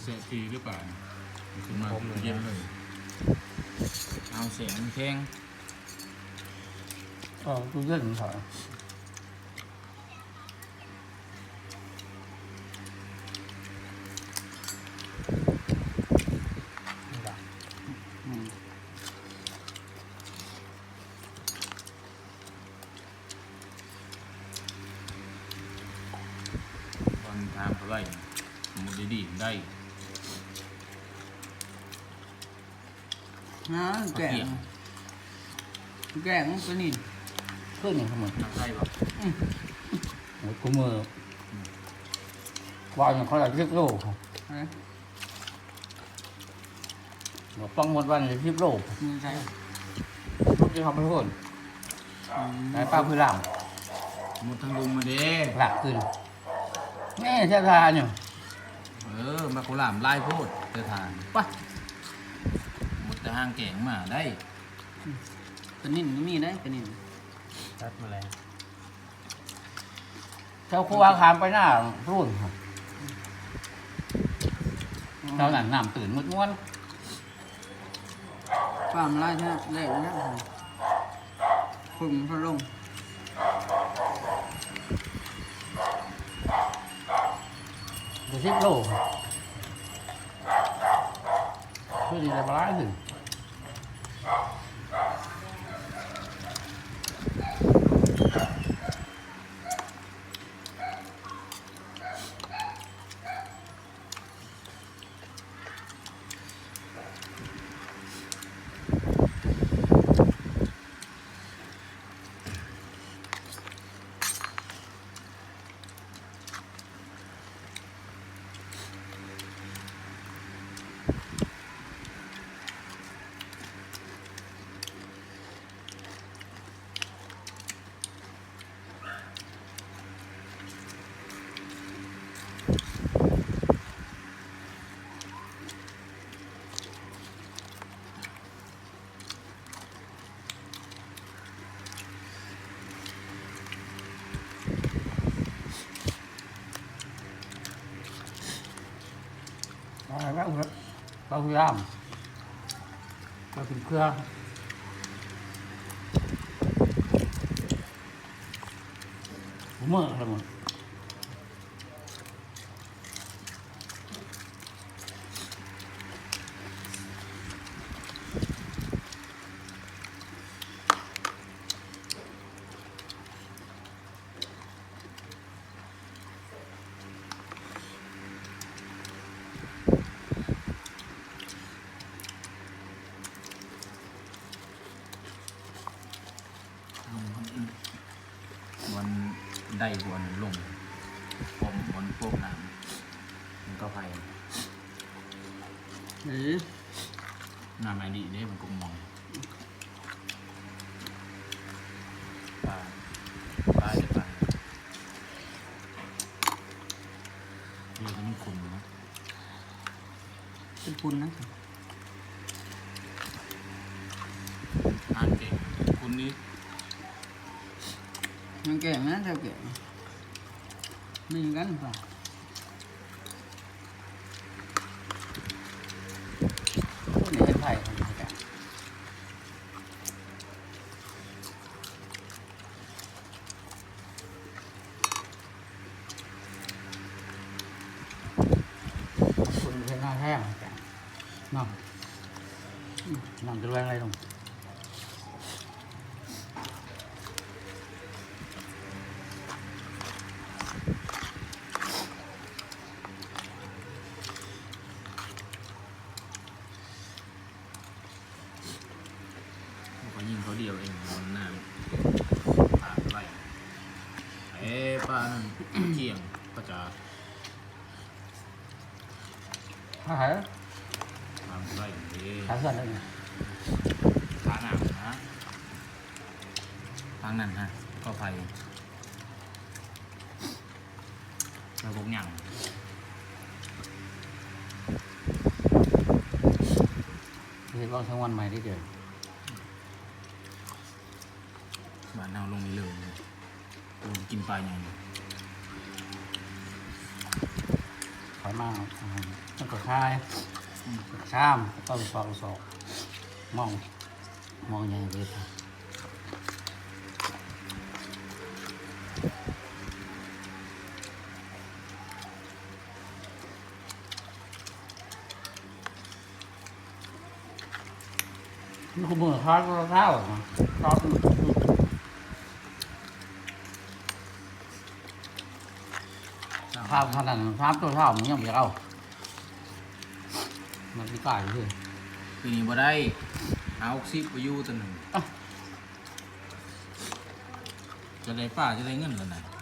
เสียทีหรือเปล่าขึ้นมาเย็นเลยเอาเสียงเพลงตู้เย็นมันถอยวันทางเท่าไรมันดีได้นะแกงตัวนี้ขึ้นอย่างทั้งหมด ทางไทยป่ะ โอ้ยกูมือวางอย่างเขาอยาก10 โลบอกต้องหมดวันเลย10 โลมือใช่ทุกที่เขาไม่พูดไหนป้าคือหลัง หมดทางลุงมาเด้ หลักขึ้นแม่เจ้าทาเนี่ย มาโคลามไล่พูดเจอทางป่ะหมดแต่ห้างแก่งมาได้ ตัวนี้มันมีได้ตัวนี้ ตัดมาแล้ว เจ้าครัวขามไปหน้ารุ่นเจ้าหนันน้ำตื่นม้วน ความไล่ใช่ไหมแล้วนะคุณพระลงจะ10 โลคือดีเลยปลาถึงอะไรบ้างครับปลาพยายามปลาถึงเครื่องผมเมื่ออะไรหมดวันได้วันลงผมวันพวกน้ำมันก็ไฟ หรือ น้ำไอดีได้มันก็มองปลาเด็ดปลาเรื่องนี้คุณนะ เป็นคุณนะ อ่านเก่งคุณนี้ มันแก่นะเท่าแก่ไม่เหมือนกันป่ะ พวกนี้เป็นไผ่ของเขาจ้ะคุณเป็นหน้าแห้งจ้ะน้ำจะแรงอะไรลงเขายิงเขาเดียวเองมันน้ำปลาไหลปลานั่นเกี่ยงก็จะ ถ้าหาย ปลาไหลดี หาเพื่อนได้ไง ปลาหนาวนะทางนั้นฮะก็ไฟเราพกหยั่ง เห็นว่าทั้งวันใหม่ได้เดือน บ้านเราลงนี้เลยลงกินปลาอย่างเดียว อยมากต้องกระชายกระชามต้นสอกมองยังไงดีนี่คือมือข้าวข้าวชอบข้าวขนาดนั้นข้าวตัวข้าวมันยังไม่เอามันไม่กล้าเลย ปีนี้บ่ได้เอา60ไปอยู่ตัวหนึงจะได้ป้าจะได้เงินแล้วนะ